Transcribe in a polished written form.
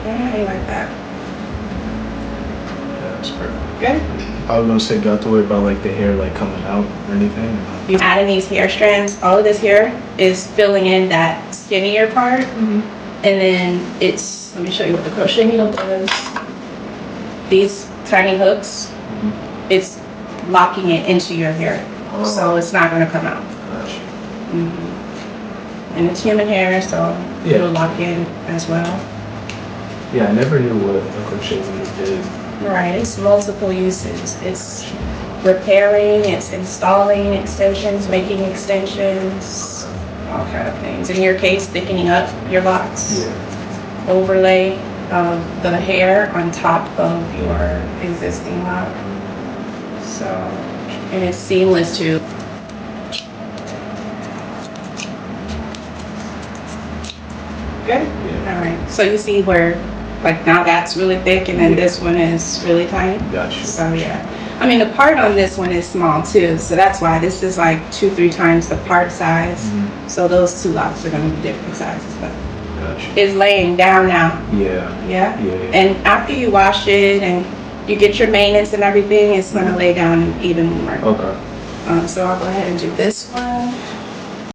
Like that. That's perfect. Good. I was gonna say, do I have to worry about like the hair like coming out or anything? You adding these hair strands, all of this here is filling in that skinnier part. And then it's, let me show you what the crochet needle does. These tiny hooks, it's locking it into your hair. So it's not gonna come out. Gotcha. And it's human hair, so it'll lock in as well. Yeah, I never knew what a crochet needle did. Right, it's multiple uses. It's repairing, it's installing extensions, making extensions, all kind of things. In your case, thickening up your locks. Yeah. Overlay the hair on top of your existing lock. So, and it's seamless too. Good? Yeah. All right, so you see where, like now that's really thick and then this one is really tiny? Gotcha. So yeah. I mean, the part on this one is small too, so that's why this is like 2-3 times the part size. So those two locks are going to be different sizes, but Gotcha. it's laying down now. Yeah. Yeah? Yeah. And after you wash it and you get your maintenance and everything, it's going to lay down even more. Okay. So I'll go ahead and do this one.